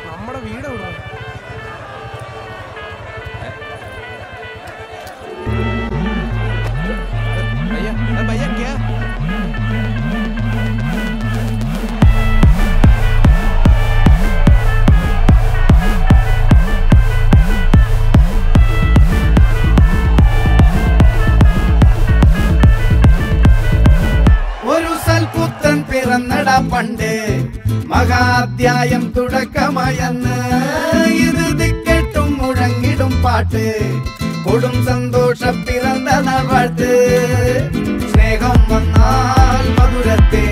നമ്മുടെ വീട് എവിടെ? भैया क्या ഒരു സൽപുത്രൻ പിറന്നടാ പണ്ട് മഹാധ്യായം തുടക്കമായെന്ന് ഇത് ദിക്കെട്ടും മുഴങ്ങിടും പാട്ട് കൊടും സന്തോഷം പിറന്ന നാൾ വാഴ്ത്ത് സ്നേഹം വന്നാൽ മധുരത്തെ